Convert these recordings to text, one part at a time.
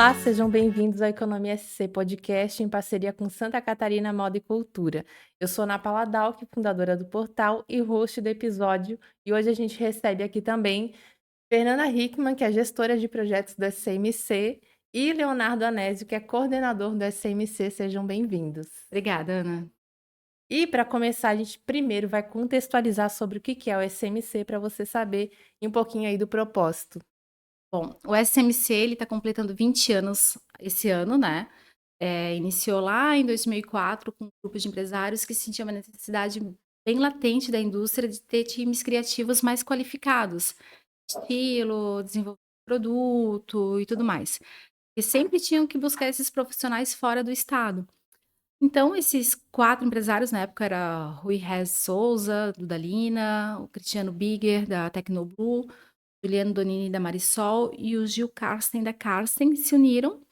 Olá, sejam bem-vindos ao Economia SC Podcast em parceria com Santa Catarina Moda e Cultura. Eu sou Ana Paula Dalck, fundadora do portal e host do episódio, e hoje a gente recebe aqui também Fernanda Hickman, que é gestora de projetos do SCMC, e Leonardo Anésio, que é coordenador do SCMC. Sejam bem-vindos. Obrigada, Ana. E para começar, a gente primeiro vai contextualizar sobre o que é o SCMC para você saber um pouquinho aí do propósito. Bom, o SMC ele está completando 20 anos esse ano, né? Iniciou lá em 2004 com um grupo de empresários que sentiam uma necessidade bem latente da indústria de ter times criativos mais qualificados, estilo, desenvolvimento de produto e tudo mais. E sempre tinham que buscar esses profissionais fora do estado. Então, esses 4 empresários, na época era Rui Rez Souza, do Dalina, o Cristiano Bigger, da Tecnoblue, Juliano Donini, da Marisol, e o Gil Karsten, da Karsten, se uniram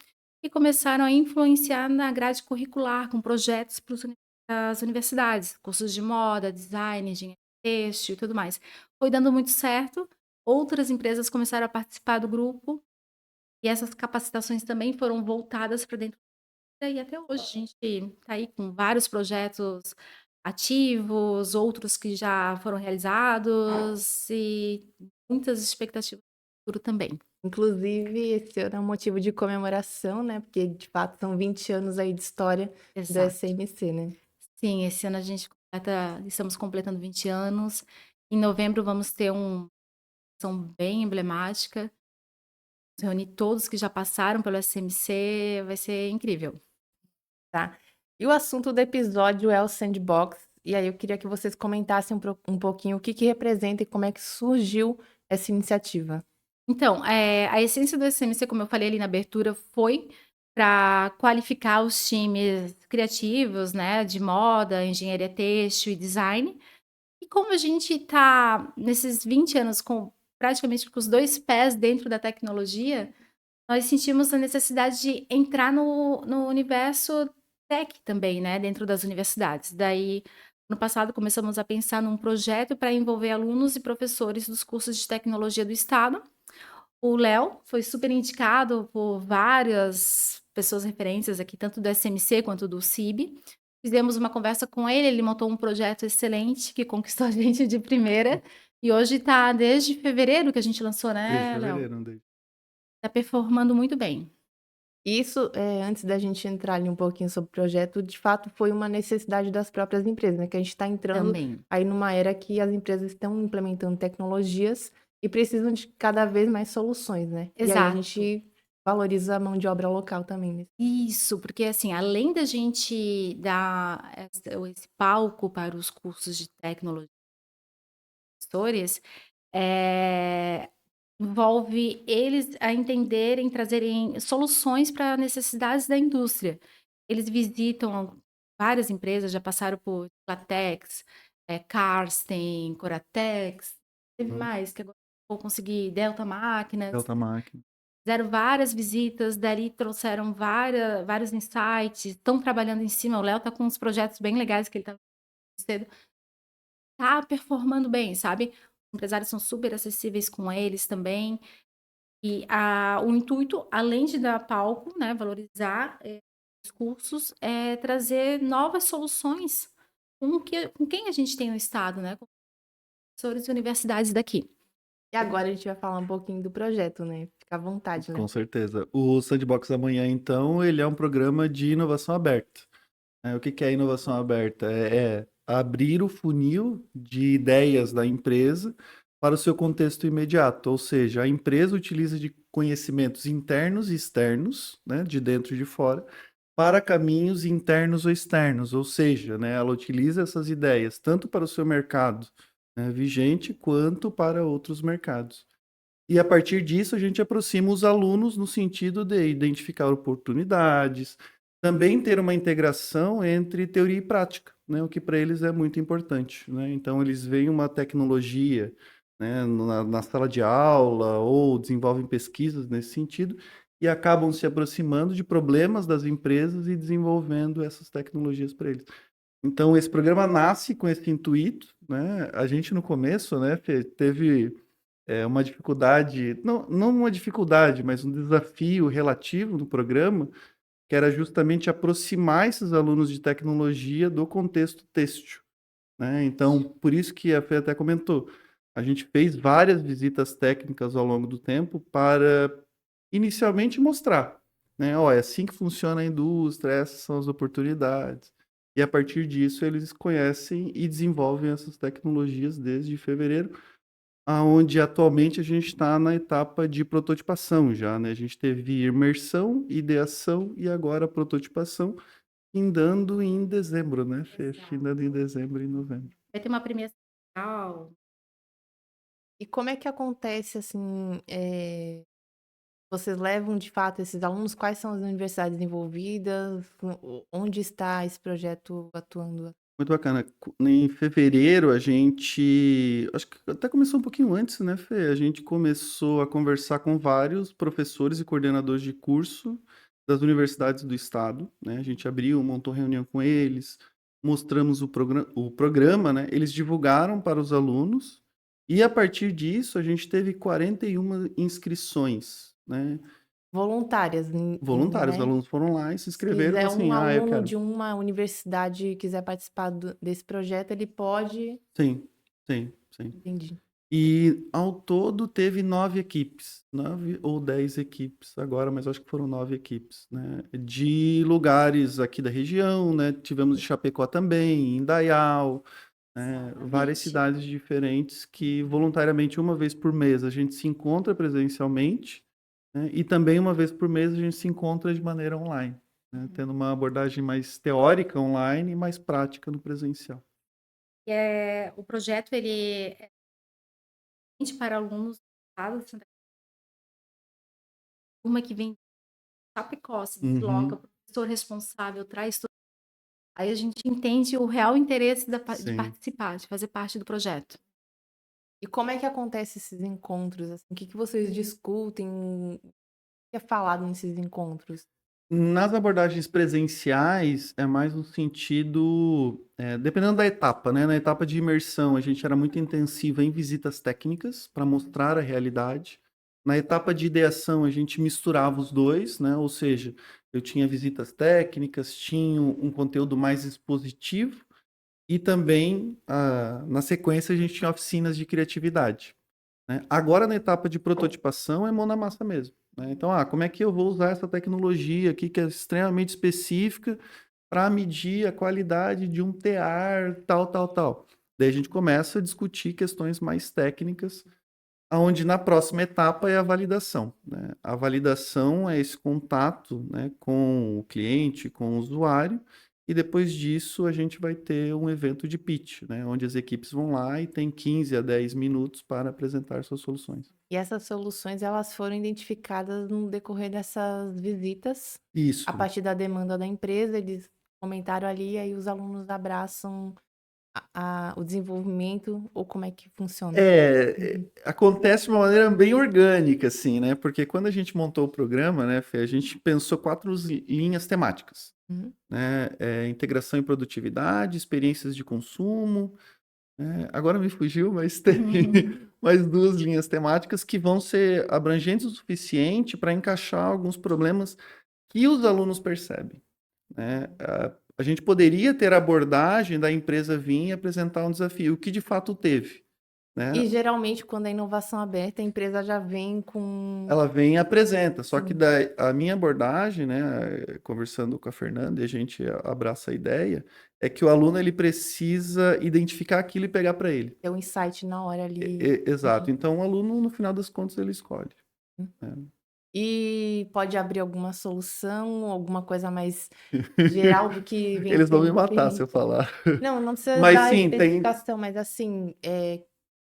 e começaram a influenciar na grade curricular, com projetos para as universidades, cursos de moda, design, engenharia têxtil e tudo mais. Foi dando muito certo, outras empresas começaram a participar do grupo, e essas capacitações também foram voltadas para dentro e até hoje a gente está aí com vários projetos ativos, outros que já foram realizados e muitas expectativas para o futuro também. Inclusive, esse ano é um motivo de comemoração, né? Porque de fato são 20 anos aí de história do Exato. SMC, né? Sim, esse ano estamos completando 20 anos. Em novembro vamos ter uma ação bem emblemática, reunir todos que já passaram pelo SMC, vai ser incrível. Tá? E o assunto do episódio é o Sandbox. E aí eu queria que vocês comentassem um pouquinho o que representa e como é que surgiu essa iniciativa. Então, a essência do SMC, como eu falei ali na abertura, foi para qualificar os times criativos, né, de moda, engenharia têxtil e design. E como a gente está nesses 20 anos com praticamente com os 2 pés dentro da tecnologia, nós sentimos a necessidade de entrar no universo tech também, né, dentro das universidades. Daí, no passado, começamos a pensar num projeto para envolver alunos e professores dos cursos de tecnologia do estado. O Léo foi super indicado por várias pessoas referências aqui, tanto do SMC quanto do CIB. Fizemos uma conversa com ele, ele montou um projeto excelente que conquistou a gente de primeira e hoje está desde fevereiro que a gente lançou, Desde né, Léo? fevereiro, andei. Está performando muito bem. Isso, antes da gente entrar ali um pouquinho sobre o projeto, de fato foi uma necessidade das próprias empresas, né? Que a gente está entrando Também. aí numa era que as empresas estão implementando tecnologias e precisam de cada vez mais soluções, né? E aí a Exato. gente valoriza a mão de obra local também, né? Isso, porque assim, além da gente dar esse palco para os cursos de tecnologia, professores, eh, envolve eles a entenderem, trazerem soluções para necessidades da indústria. Eles visitam várias empresas, já passaram por Latex, Karsten, Coratex, teve Uhum. mais, que agora vou conseguir, Delta Máquinas. Delta Máquina. Fizeram várias visitas, dali trouxeram vários insights, estão trabalhando em cima. O Léo está com uns projetos bem legais que ele está cedo. Tá performando bem, sabe? Os empresários são super acessíveis com eles também. E o intuito, além de dar palco, né, valorizar os cursos, é trazer novas soluções com quem a gente tem no estado, né? Com professores e universidades daqui. E agora a gente vai falar um pouquinho do projeto, né? Fica à vontade, Com Léo. certeza. O Sandbox Amanhã, então, ele é um programa de inovação aberta. O que que é inovação aberta? É abrir o funil de ideias da empresa para o seu contexto imediato, ou seja, a empresa utiliza de conhecimentos internos e externos, né, de dentro e de fora, para caminhos internos ou externos, ou seja, né, ela utiliza essas ideias tanto para o seu mercado, né, vigente, quanto para outros mercados. E a partir disso, a gente aproxima os alunos no sentido de identificar oportunidades, também ter uma integração entre teoria e prática, né? O que para eles é muito importante, né? Então, eles veem uma tecnologia, né, na sala de aula ou desenvolvem pesquisas nesse sentido e acabam se aproximando de problemas das empresas e desenvolvendo essas tecnologias para eles. Então, esse programa nasce com esse intuito, né? A gente no começo, né, teve uma dificuldade, não uma dificuldade, mas um desafio relativo no programa, que era justamente aproximar esses alunos de tecnologia do contexto têxtil, né? Então, por isso que a Fê até comentou, a gente fez várias visitas técnicas ao longo do tempo para inicialmente mostrar, né? Ó, é assim que funciona a indústria, essas são as oportunidades. E a partir disso eles conhecem e desenvolvem essas tecnologias desde fevereiro, aonde atualmente a gente está na etapa de prototipação já, né? A gente teve imersão, ideação e agora prototipação, findando em dezembro, né, Fê? Exato. Findando em dezembro e novembro. Vai ter uma premiação. E como é que acontece, assim, vocês levam de fato esses alunos? Quais são as universidades envolvidas? Onde está esse projeto atuando? Muito bacana. Em fevereiro, a gente. Acho que até começou um pouquinho antes, né, Fê? A gente começou a conversar com vários professores e coordenadores de curso das universidades do estado, né? A gente abriu, montou reunião com eles, mostramos o programa, né? Eles divulgaram para os alunos, e a partir disso, a gente teve 41 inscrições, né? Voluntárias, Voluntários, os né? alunos foram lá e se Se inscreveram, quiser falaram assim: um ah, eu aluno quero. de uma universidade e quiser participar desse projeto, ele pode. Sim, sim, sim. Entendi. E ao todo teve 9 equipes, 9 ou 10 equipes agora, mas acho que foram 9 equipes, né? De lugares aqui da região, né? Tivemos de Chapecó também, Indaial, né? Várias Exatamente. cidades diferentes que voluntariamente uma vez por mês a gente se encontra presencialmente, né? E também uma vez por mês a gente se encontra de maneira online, né? Tendo uma abordagem mais teórica online e mais prática no presencial. O projeto ele é para alunos do estado de Santa Turma que vem de Chapecó, se desloca, o Uhum, professor responsável traz tudo. Aí a gente entende o real interesse de sim. participar, de fazer parte do projeto. E como é que acontece esses encontros, assim? O que que vocês discutem? O que é falado nesses encontros? Nas abordagens presenciais, é mais no sentido, dependendo da etapa, né? Na etapa de imersão, a gente era muito intensiva em visitas técnicas para mostrar a realidade. Na etapa de ideação, a gente misturava os dois, né? Ou seja, eu tinha visitas técnicas, tinha um conteúdo mais expositivo e também, na sequência, a gente tinha oficinas de criatividade, né? Agora, na etapa de prototipação, é mão na massa mesmo, né? Então, como é que eu vou usar essa tecnologia aqui que é extremamente específica para medir a qualidade de um tear, tal, tal, tal. Daí a gente começa a discutir questões mais técnicas, onde na próxima etapa é a validação, né? A validação é esse contato, né, com o cliente, com o usuário, e depois disso a gente vai ter um evento de pitch, né, onde as equipes vão lá e tem 15 a 10 minutos para apresentar suas soluções. E essas soluções, elas foram identificadas no decorrer dessas visitas, a Isso. partir da demanda da empresa, eles comentaram ali, aí os alunos abraçam o desenvolvimento, ou como é que funciona? Uhum. Acontece de uma maneira bem orgânica, assim, né? Porque quando a gente montou o programa, né, Fê, a gente pensou 4 linhas temáticas, Uhum. né? Integração e produtividade, experiências de consumo. Agora me fugiu, mas tem mais 2 linhas temáticas que vão ser abrangentes o suficiente para encaixar alguns problemas que os alunos percebem, né? A gente poderia ter a abordagem da empresa vir e apresentar um desafio, o que de fato teve, né? E geralmente, quando é inovação aberta, a empresa já vem com. Ela vem e apresenta, só que Sim, a minha abordagem, né, conversando com a Fernanda, e a gente abraça a ideia, é que o aluno ele precisa identificar aquilo e pegar para ele. é o insight na hora ali. Exato. Então, o aluno, no final das contas, ele escolhe, Uhum. né? E pode abrir alguma solução, alguma coisa mais geral do que vem Eles vão me sendo matar se eu feito? falar. Não precisa Mas dar sim, tem. especificação, mas assim,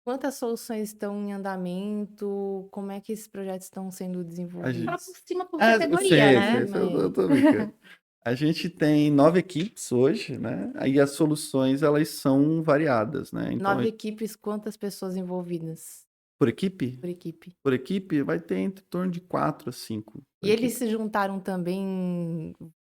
quantas soluções estão em andamento? Como é que esses projetos estão sendo A desenvolvidos? gente... Fala por cima por Eu categoria, sei, né? sei, eu tô brincando. A gente tem 9 equipes hoje, né? Aí as soluções, elas são variadas, né? Então, 9 equipes, quantas pessoas envolvidas por equipe? por equipe? Por equipe vai ter entre torno de 4 a 5 por E eles equipe. se juntaram também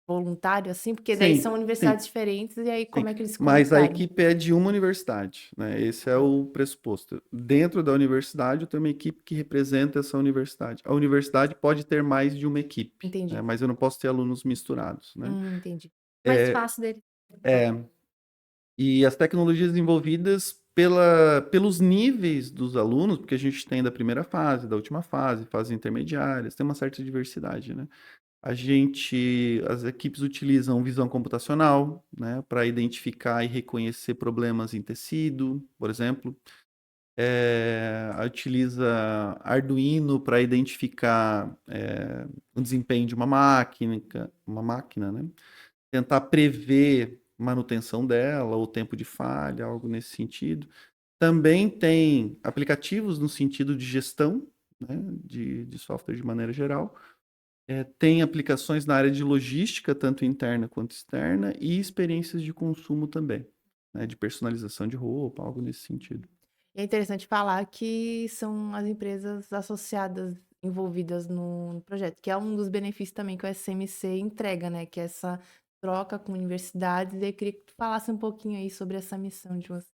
voluntário, assim? Porque daí Sim, são sim, universidades diferentes, e aí sim. como é que eles se Mas a conectaram? equipe é de uma universidade, né? Esse é o pressuposto. Dentro da universidade, eu tenho uma equipe que representa essa universidade. A universidade pode ter mais de uma equipe, né? Entendi. Mas eu não posso ter alunos misturados, né? Entendi. Mais É, fácil dele. é, e as tecnologias envolvidas pelos níveis dos alunos, porque a gente tem da primeira fase, da última fase, fases intermediárias, tem uma certa diversidade, né? As equipes utilizam visão computacional, né, para identificar e reconhecer problemas em tecido, por exemplo. Utiliza Arduino para identificar o desempenho de uma máquina, né? Tentar prever manutenção dela, ou tempo de falha, algo nesse sentido. Também tem aplicativos no sentido de gestão, né, de software de maneira geral. Tem aplicações na área de logística, tanto interna quanto externa, e experiências de consumo também, né, de personalização de roupa, algo nesse sentido. E é interessante falar que são as empresas associadas envolvidas no projeto, que é um dos benefícios também que o SMC entrega, né? Que é essa troca com universidades. E eu queria que tu falasse um pouquinho aí sobre essa missão de vocês.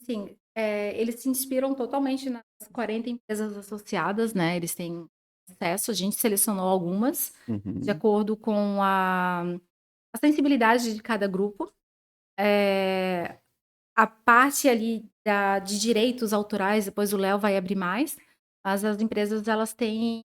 Sim, eles se inspiram totalmente nas 40 empresas associadas, né, eles têm acesso, a gente selecionou algumas, de Uhum. acordo com a sensibilidade de cada grupo. A parte ali de direitos autorais, depois o Léo vai abrir mais, mas as empresas elas têm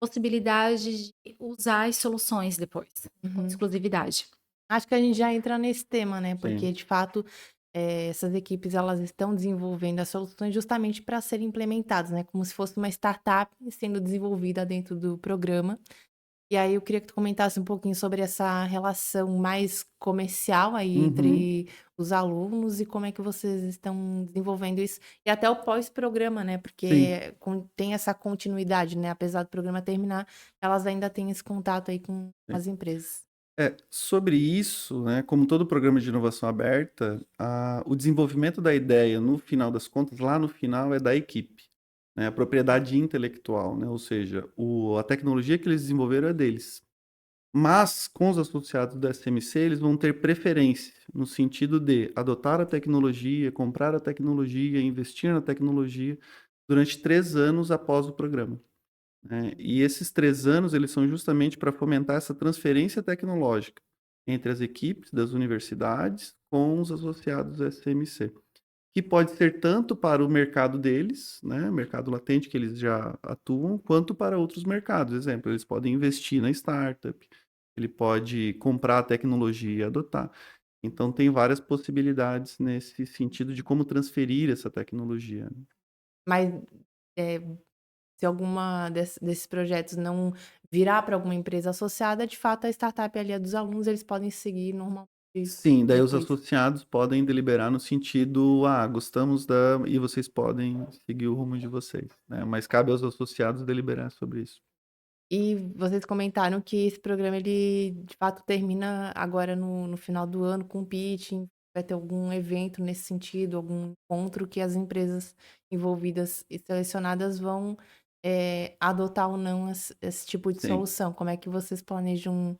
possibilidade de usar as soluções depois, com Uhum. exclusividade. Acho que a gente já entra nesse tema, né? Porque, Sim, de fato, essas equipes elas estão desenvolvendo as soluções justamente para serem implementadas, né? Como se fosse uma startup sendo desenvolvida dentro do programa. E aí eu queria que tu comentasse um pouquinho sobre essa relação mais comercial aí uhum, entre os alunos e como é que vocês estão desenvolvendo isso. E até o pós-programa, né? sim. Porque tem essa continuidade, né? Apesar do programa terminar, elas ainda têm esse contato aí com Sim. as empresas. Sobre isso, né, como todo programa de inovação aberta, o desenvolvimento da ideia, no final das contas, lá no final, é da equipe, né, a propriedade intelectual, né, ou seja, a tecnologia que eles desenvolveram é deles. Mas, com os associados do SMC, eles vão ter preferência, no sentido de adotar a tecnologia, comprar a tecnologia, investir na tecnologia, durante 3 anos após o programa, né? E esses 3 anos, eles são justamente para fomentar essa transferência tecnológica entre as equipes das universidades com os associados do SMC, que pode ser tanto para o mercado deles, né, mercado latente que eles já atuam, quanto para outros mercados. Exemplo, eles podem investir na startup, ele pode comprar a tecnologia e adotar. Então, tem várias possibilidades nesse sentido de como transferir essa tecnologia, né? Mas eh, se alguma desses projetos não virar para alguma empresa associada, de fato a startup ali é dos alunos, eles podem seguir normalmente Sim, daí os depois. associados podem deliberar no sentido, gostamos e vocês podem seguir o rumo de vocês, né? Mas cabe aos associados deliberar sobre isso. E vocês comentaram que esse programa ele de fato termina agora no final do ano com pitching. Vai ter algum evento nesse sentido, algum encontro que as empresas envolvidas e selecionadas vão adotar ou não esse tipo de Sim. solução? Como é que vocês planejam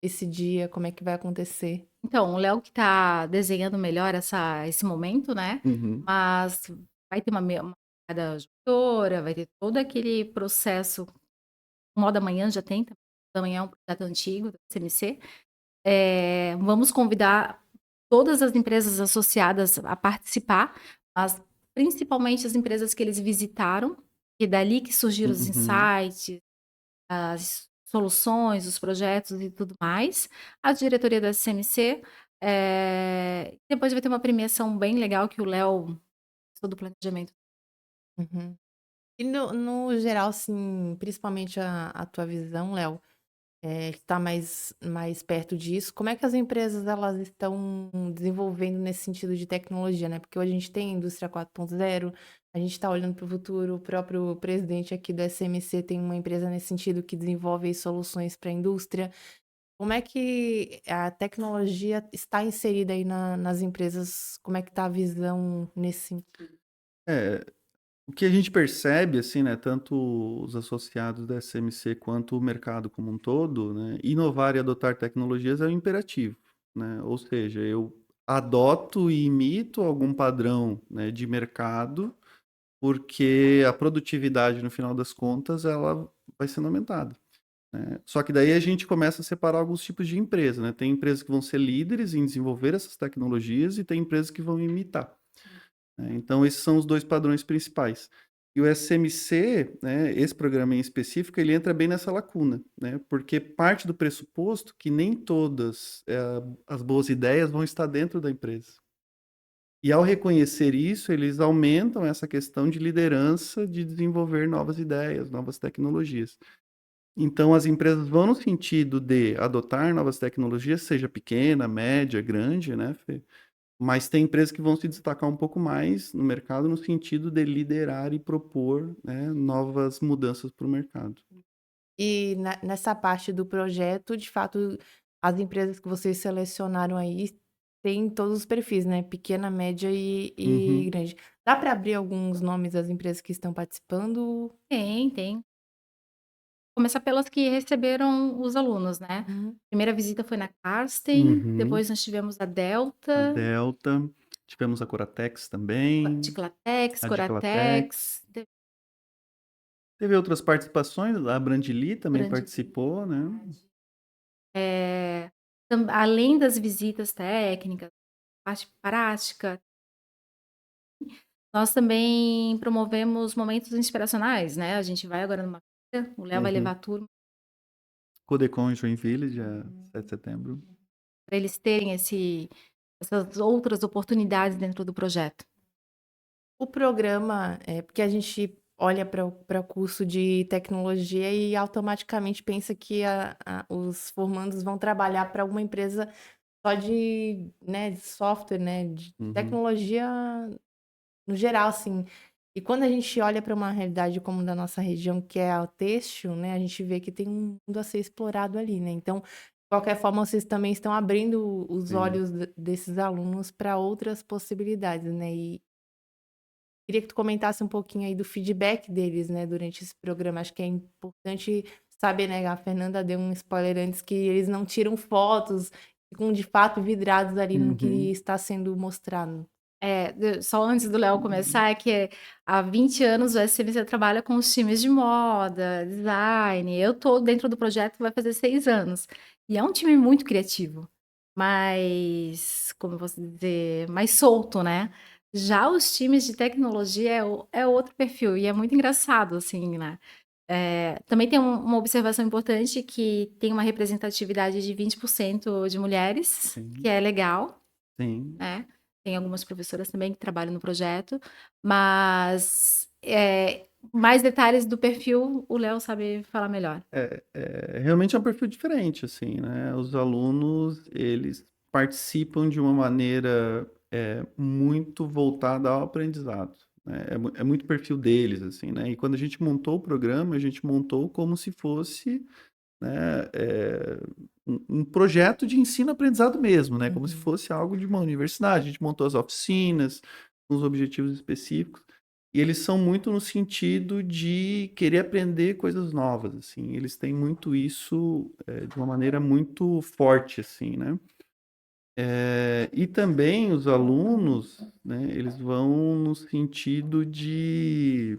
esse dia? Como é que vai acontecer? Então, o Léo que está desenhando melhor esse momento, né, Uhum. mas vai ter uma cada juntora, vai ter todo aquele processo. O Moda Manhã já tem, também. O Moda Manhã é um projeto antigo da CMC. Vamos convidar todas as empresas associadas a participar, mas principalmente as empresas que eles visitaram, e dali que surgiram os Uhum. insights, as soluções, os projetos e tudo mais. A diretoria da CMC, depois vai ter uma premiação bem legal que o Léo fez todo o planejamento. Uhum. E no geral, assim, principalmente a tua visão, Léo, que está mais perto disso, como é que as empresas elas estão desenvolvendo nesse sentido de tecnologia, né? Porque hoje a gente tem a indústria 4.0, a gente está olhando para o futuro, o próprio presidente aqui do SMC tem uma empresa nesse sentido que desenvolve soluções para a indústria. Como é que a tecnologia está inserida aí nas empresas? Como é que está a visão nesse sentido? O que a gente percebe, assim, né, tanto os associados da SMC quanto o mercado como um todo, né, inovar e adotar tecnologias é um imperativo, né? Ou seja, eu adoto e imito algum padrão, né, de mercado, porque a produtividade, no final das contas, ela vai sendo aumentada, né? Só que daí a gente começa a separar alguns tipos de empresa, né? Tem empresas que vão ser líderes em desenvolver essas tecnologias e tem empresas que vão imitar, né? Então, esses são os dois padrões principais. E o SMC, né, esse programa em específico, ele entra bem nessa lacuna, né? Porque parte do pressuposto que nem todas as boas ideias vão estar dentro da empresa. E ao reconhecer isso, eles aumentam essa questão de liderança, de desenvolver novas ideias, novas tecnologias. Então, as empresas vão no sentido de adotar novas tecnologias, seja pequena, média, grande, né, Fê? Mas tem empresas que vão se destacar um pouco mais no mercado no sentido de liderar e propor, né, novas mudanças para o mercado. E nessa parte do projeto, de fato, as empresas que vocês selecionaram aí têm todos os perfis, né? Pequena, média e Uhum, grande. Dá para abrir alguns nomes das empresas que estão participando? Tem, tem. Começar pelas que receberam os alunos, né. Uhum. Primeira visita foi na Karsten, uhum. depois nós tivemos a A Delta, Delta, tivemos a Coratex a também, Ticlatex, a Diclatex. Coratex, de Teve outras participações, a Brandly também Brandly, participou, né? além das visitas técnicas, parte prática, nós também promovemos momentos inspiracionais, né, a gente vai agora numa feira, o Léo vai levar Uhum. a turma Codecon em Joinville, dia 7 de setembro. para eles terem essas outras oportunidades dentro do projeto. O programa, porque a gente olha para o curso de tecnologia e automaticamente pensa que os formandos vão trabalhar para alguma empresa só de, né, de software, né, de Uhum. tecnologia no geral, assim. E quando a gente olha para uma realidade como da nossa região, que é o têxtil, né, a gente vê que tem um mundo a ser explorado ali, né. Então, de qualquer forma, vocês também estão abrindo os Sim. olhos desses alunos para outras possibilidades, né. E queria que tu comentasse um pouquinho aí do feedback deles, né, durante esse programa. Acho que é importante saber, né, a Fernanda deu um spoiler antes, que eles não tiram fotos, ficam de fato vidrados ali no que Uhum. está sendo mostrado. Só antes do Léo começar, é que há 20 anos o SMC trabalha com os times de moda, design. Eu tô dentro do projeto, vai fazer 6 anos. E é um time muito criativo, mas, como eu posso dizer, mais solto, né. Já os times de tecnologia é outro perfil e é muito engraçado, assim, né. Também tem uma observação importante que tem uma representatividade de 20% de mulheres, que Sim, é legal, sim. né. Tem algumas professoras também que trabalham no projeto, mas, mais detalhes do perfil, o Léo sabe falar melhor. Realmente é um perfil diferente, assim, né? Os alunos, eles participam de uma maneira muito voltada ao aprendizado, né? É muito perfil deles, assim, né? E quando a gente montou o programa, a gente montou como se fosse, né, um projeto de ensino-aprendizado mesmo, né? Como se Uhum. fosse algo de uma universidade. A gente montou as oficinas, com os objetivos específicos, e eles são muito no sentido de querer aprender coisas novas, assim. Eles têm muito isso, de uma maneira muito forte, assim, né? E também os alunos, né, eles vão no sentido de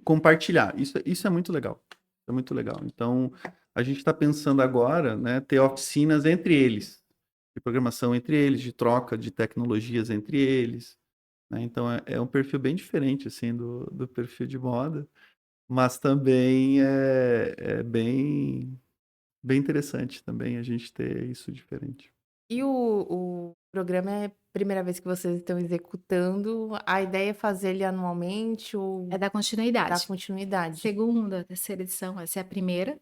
compartilhar. Isso é muito legal. É muito legal. Então, a gente está pensando agora, né, ter oficinas entre eles, de programação entre eles, de troca de tecnologias entre eles, né? Então, é um perfil bem diferente, assim, do perfil de moda, mas também é bem interessante também a gente ter isso diferente. E o programa é a primeira vez que vocês estão executando, a ideia é fazer ele anualmente É ou dar dar continuidade. continuidade? Segunda, terceira edição, essa é a primeira,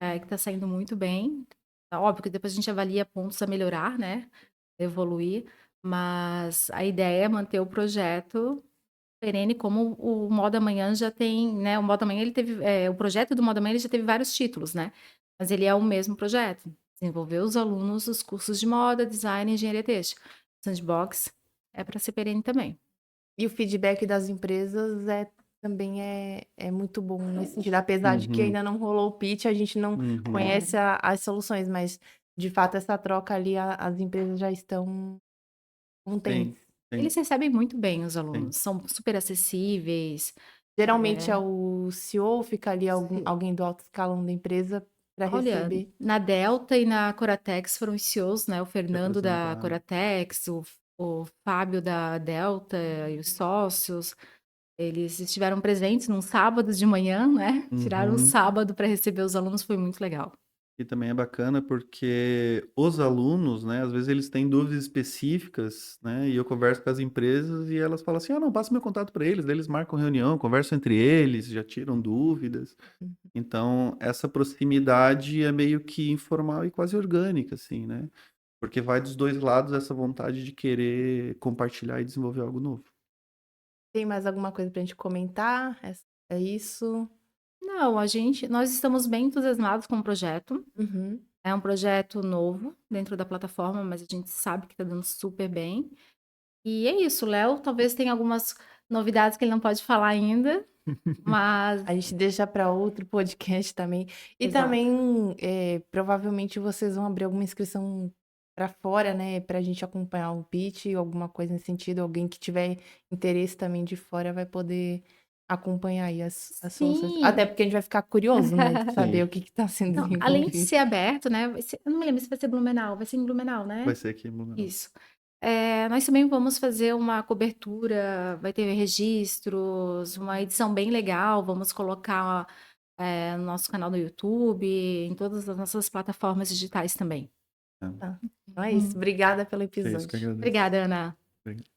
que está saindo muito bem. Tá óbvio que depois a gente avalia pontos a melhorar, né, evoluir, mas a ideia é manter o projeto perene, como o Moda Amanhã já tem, né, o Moda Amanhã ele teve, o projeto do Moda Amanhã ele já teve vários títulos, né, mas ele é o mesmo projeto, desenvolver os alunos os cursos de moda, design e engenharia têxtil. Sandbox é para ser perene também. E o feedback das empresas também é muito bom nesse sentido. Apesar de que Uhum, ainda não rolou o pitch, a gente não uhum. conhece as soluções, mas de fato essa troca ali, as empresas já estão Sim, contentes. sim, Eles recebem muito bem os sim. alunos, são super acessíveis. Geralmente é É, o CEO, fica ali alguém do alto escalão da empresa para olha, receber. na Delta e na Coratex foram os CEOs, né? O Fernando da Representaram. Coratex, o Fábio da Delta e os sócios. Eles estiveram presentes num sábado de manhã, né? Tiraram o Uhum. sábado para receber os alunos, foi muito legal. E também é bacana porque os alunos, né, às vezes eles têm dúvidas específicas, né, e eu converso com as empresas e elas falam assim, ah, não, passa meu contato para eles, daí eles marcam reunião, conversam entre eles, já tiram dúvidas. Uhum. Então, essa proximidade é meio que informal e quase orgânica, assim, né? Porque vai dos dois lados essa vontade de querer compartilhar e desenvolver algo novo. Tem mais alguma coisa pra gente comentar? É isso? Não, nós estamos bem entusiasmados com o projeto. Uhum. É um projeto novo dentro da plataforma, mas a gente sabe que está dando super bem. E é isso, o Léo talvez tenha algumas novidades que ele não pode falar ainda, mas A gente deixa para outro podcast também. E exato. também, provavelmente vocês vão abrir alguma inscrição para fora, né? Para a gente acompanhar o pitch, alguma coisa nesse sentido. Alguém que tiver interesse também de fora vai poder acompanhar aí as soluções. Até Sim. porque a gente vai ficar curioso, né? De saber Sim, o que está sendo Não, além de desenvolvido. ser aberto, né? Eu não me lembro se vai ser Blumenau, vai ser em Blumenau, vai né? ser aqui em Blumenau. Isso. Nós também vamos fazer uma cobertura, vai ter registros, uma edição bem legal, vamos colocar no nosso canal do YouTube, em todas as nossas plataformas digitais também. É, Tá. Então é isso. Hum. Obrigada pelo é isso que eu episódio. agradeço. Obrigada, Ana. Obrigado.